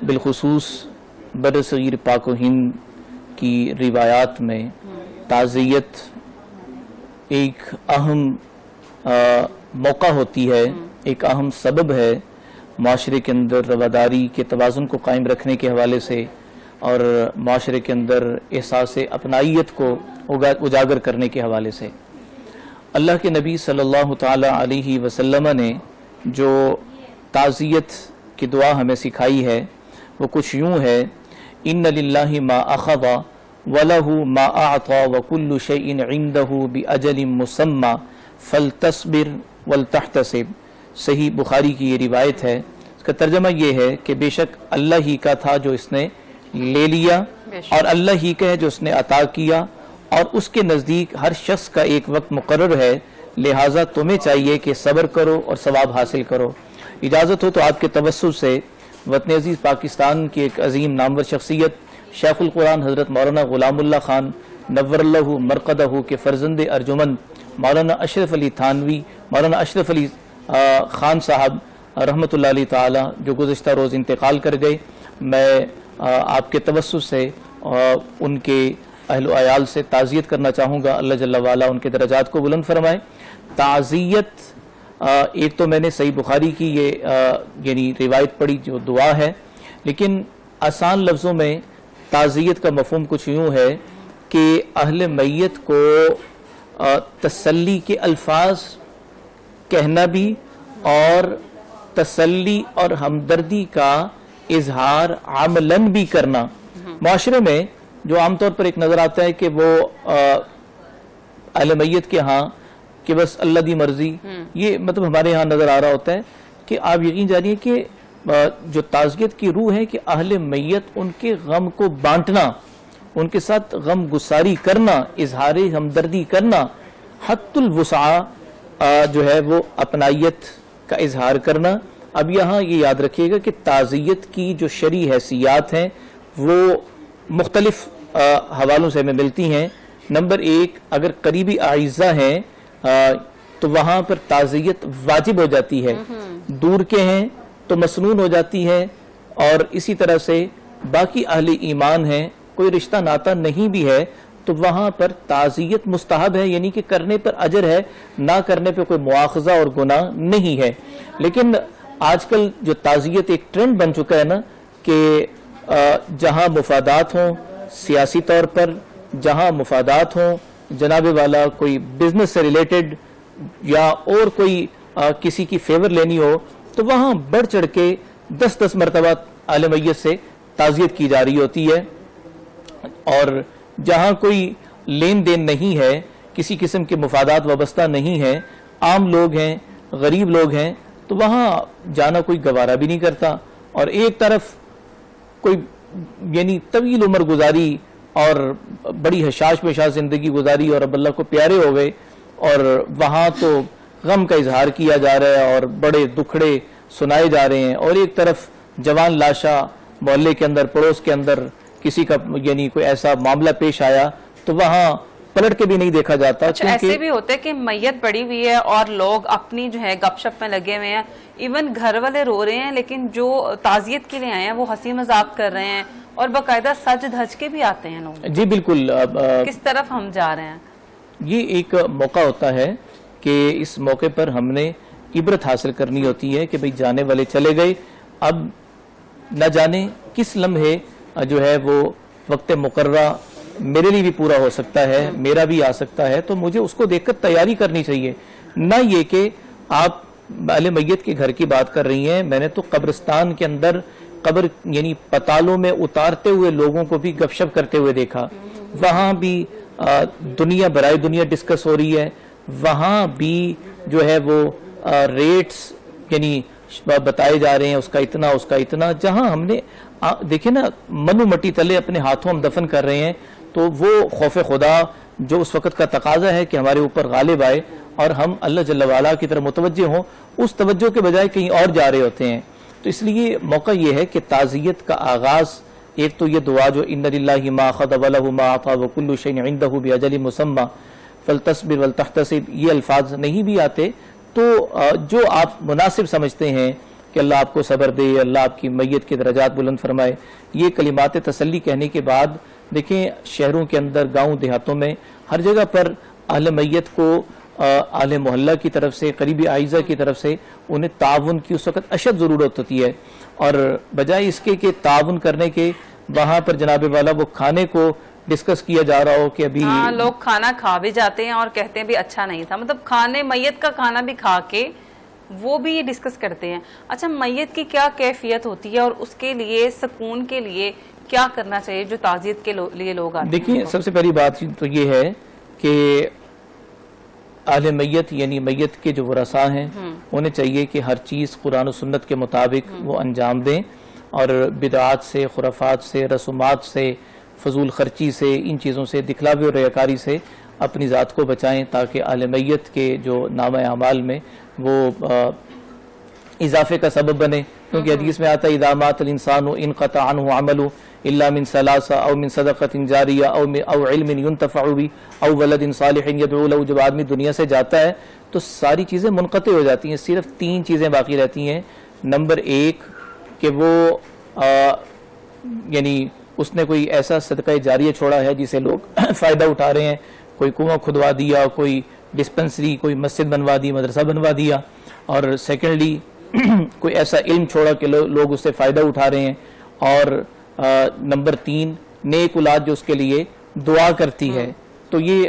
بالخصوص برصغیر پاک و ہند کی روایات میں تعزیت ایک اہم موقع ہوتی ہے، ایک اہم سبب ہے معاشرے کے اندر رواداری کے توازن کو قائم رکھنے کے حوالے سے اور معاشرے کے اندر احساس اپنائیت کو اجاگر کرنے کے حوالے سے۔ اللہ کے نبی صلی اللہ تعالی علیہ وسلم نے جو تعزیت کی دعا ہمیں سکھائی ہے وہ کچھ یوں ہے: ان للہ ما اخذ وَلَهُ مَا أَعْطَى وَكُلُّ شَيْءٍ عِنْدَهُ بِأَجَلٍ مُّسَمًّى فَلْتَصْبِرْ وَلْتَحْتَسِبْ۔ صحیح بخاری کی یہ روایت ہے، اس کا ترجمہ یہ ہے کہ بے شک اللہ ہی کا تھا جو اس نے لے لیا، اور اللہ ہی کا ہے جو اس نے عطا کیا، اور اس کے نزدیک ہر شخص کا ایک وقت مقرر ہے، لہٰذا تمہیں چاہیے کہ صبر کرو اور ثواب حاصل کرو۔ اجازت ہو تو آپ کے توسط سے وطن عزیز پاکستان کی ایک عظیم نامور شخصیت شیخ القرآن حضرت مولانا غلام اللہ خان نور اللہ مرقدہ کے فرزند ارجمند مولانا اشرف علی تھانوی، مولانا اشرف علی خان صاحب رحمۃ اللہ علیہ تعالی جو گزشتہ روز انتقال کر گئے، میں آپ کے توسط سے ان کے اہل و عیال سے تعزیت کرنا چاہوں گا۔ اللہ جل وعلا ان کے درجات کو بلند فرمائے۔ تعزیت ایک تو میں نے صحیح بخاری کی یہ یعنی روایت پڑھی جو دعا ہے، لیکن آسان لفظوں میں تعزیت کا مفہوم کچھ یوں ہے کہ اہل میت کو تسلی کے الفاظ کہنا بھی اور تسلی اور ہمدردی کا اظہار عملاً بھی کرنا۔ معاشرے میں جو عام طور پر ایک نظر آتا ہے کہ وہ اہل میت کے ہاں کہ بس اللہ دی مرضی، یہ مطلب ہمارے ہاں نظر آ رہا ہوتا ہے کہ آپ یقین جانیے کہ جو تعزیت کی روح ہے کہ اہل میت ان کے غم کو بانٹنا، ان کے ساتھ غم گساری کرنا، اظہار ہمدردی کرنا، حت الوسع جو ہے وہ اپنائیت کا اظہار کرنا۔ اب یہاں یہ یاد رکھیے گا کہ تعزیت کی جو شرعی حیثیات ہیں وہ مختلف حوالوں سے ہمیں ملتی ہیں۔ نمبر ایک، اگر قریبی اعزہ ہیں تو وہاں پر تعزیت واجب ہو جاتی ہے، دور کے ہیں تو مسنون ہو جاتی ہے، اور اسی طرح سے باقی اہل ایمان ہیں، کوئی رشتہ ناطہ نہیں بھی ہے تو وہاں پر تعزیت مستحب ہے، یعنی کہ کرنے پر اجر ہے، نہ کرنے پہ کوئی مواخذہ اور گناہ نہیں ہے۔ لیکن آج کل جو تعزیت ایک ٹرینڈ بن چکا ہے نا کہ جہاں مفادات ہوں سیاسی طور پر، جہاں مفادات ہوں جناب والا کوئی بزنس سے ریلیٹڈ یا اور کوئی کسی کی فیور لینی ہو تو وہاں بڑھ چڑھ کے 10 مرتبہ اہل میت سے تعزیت کی جا رہی ہوتی ہے، اور جہاں کوئی لین دین نہیں ہے، کسی قسم کے مفادات وابستہ نہیں ہیں، عام لوگ ہیں، غریب لوگ ہیں، تو وہاں جانا کوئی گوارا بھی نہیں کرتا، اور ایک طرف کوئی یعنی طویل عمر گزاری اور بڑی حشاش پیشاش زندگی گزاری اور اب اللہ کو پیارے ہو گئے، اور وہاں تو غم کا اظہار کیا جا رہا ہے اور بڑے دکھڑے سنائے جا رہے ہیں، اور ایک طرف جوان لاشا محلے کے اندر پڑوس کے اندر کسی کا یعنی کوئی ایسا معاملہ پیش آیا تو وہاں پلٹ کے بھی نہیں دیکھا جاتا۔ ایسے بھی ہوتے کہ میت پڑی ہوئی ہے اور لوگ اپنی جو ہے گپ شپ میں لگے ہوئے ہیں، ایون گھر والے رو رہے ہیں لیکن جو تعزیت کے لیے آئے ہیں وہ ہنسی مذاق کر رہے ہیں، اور باقاعدہ سج دھج کے بھی آتے ہیں لوگ۔ جی بالکل، کس طرف ہم جا رہے ہیں؟ یہ ایک موقع ہوتا ہے کہ اس موقع پر ہم نے عبرت حاصل کرنی ہوتی ہے کہ بھئی جانے والے چلے گئے، اب نہ جانے کس لمحے جو ہے وہ وقت مقررہ میرے لیے بھی پورا ہو سکتا ہے، میرا بھی آ سکتا ہے، تو مجھے اس کو دیکھ کر تیاری کرنی چاہیے، نہ یہ کہ آپ اہل میت کے گھر کی بات کر رہی ہیں، میں نے تو قبرستان کے اندر قبر یعنی پتالوں میں اتارتے ہوئے لوگوں کو بھی گپ شپ کرتے ہوئے دیکھا، وہاں بھی دنیا برائے دنیا ڈسکس ہو رہی ہے، وہاں بھی جو ہے وہ ریٹس یعنی بتائے جا رہے ہیں، اس کا اتنا اس کا اتنا، جہاں ہم نے دیکھیں نا منو مٹی تلے اپنے ہاتھوں ہم دفن کر رہے ہیں، تو وہ خوف خدا جو اس وقت کا تقاضا ہے کہ ہمارے اوپر غالب آئے اور ہم اللہ جل وعلا کی طرف متوجہ ہوں، اس توجہ کے بجائے کہیں اور جا رہے ہوتے ہیں۔ تو اس لیے موقع یہ ہے کہ تعزیت کا آغاز ایک تو یہ دعا جو ان للہ ما اخذ وله ما اعطى وكل شيء عنده باجل مسمى فلتصبر ولتحتسب، یہ الفاظ نہیں بھی آتے تو جو آپ مناسب سمجھتے ہیں کہ اللہ آپ کو صبر دے, اللہ آپ کی میت کے درجات بلند فرمائے. یہ کلمات تسلی کہنے کے بعد دیکھیں شہروں کے اندر, گاؤں دیہاتوں میں ہر جگہ پر اہل میت کو اہل محلہ کی طرف سے, قریبی اعزہ کی طرف سے انہیں تعاون کی اس وقت اشد ضرورت ہوتی ہے. اور بجائے اس کے کہ تعاون کرنے کے وہاں پر جناب والا وہ کھانے کو ڈسکس کیا جا رہا ہو کہ ابھی لوگ کھانا کھا بھی جاتے ہیں اور کہتے ہیں بھی اچھا نہیں تھا, مطلب کھانے میت کا کھانا بھی کھا کے وہ بھی ڈسکس کرتے ہیں. اچھا, میت کی کیا کیفیت ہوتی ہے اور اس کے لیے سکون کے لیے کیا کرنا چاہیے جو تعزیت کے لیے لوگ آتے ہیں؟ دیکھیں سب سے پہلی بات تو یہ ہے کہ اہل میت یعنی میت کے جو ورثاء ہیں انہیں چاہیے کہ ہر چیز قرآن و سنت کے مطابق وہ انجام دیں, اور بدعات سے, خرافات سے, رسومات سے, فضول خرچی سے, ان چیزوں سے, دکھلاوے اور ریاکاری سے اپنی ذات کو بچائیں, تاکہ اہل میت کے جو نامہ اعمال میں وہ اضافے کا سبب بنے. کیونکہ حدیث میں آتا ہے اذا مات الانسان انقطع عنہ عمله الا من ثلاثه او من صدقۃ جاریہ او علم ينتفع به او ولد صالح يدعو له. جب آدمی دنیا سے جاتا ہے تو ساری چیزیں منقطع ہو جاتی ہیں, صرف 3 چیزیں باقی رہتی ہیں. نمبر 1 کہ وہ یعنی اس نے کوئی ایسا صدقہ جاریہ چھوڑا ہے جسے لوگ فائدہ اٹھا رہے ہیں, کوئی کنواں کھدوا دیا, کوئی ڈسپنسری, کوئی مسجد بنوا دی, مدرسہ بنوا دیا. اور سیکنڈلی کوئی ایسا علم چھوڑا کہ لوگ اس سے فائدہ اٹھا رہے ہیں. اور نمبر 3 نیک اولاد جو اس کے لیے دعا کرتی ہے. تو یہ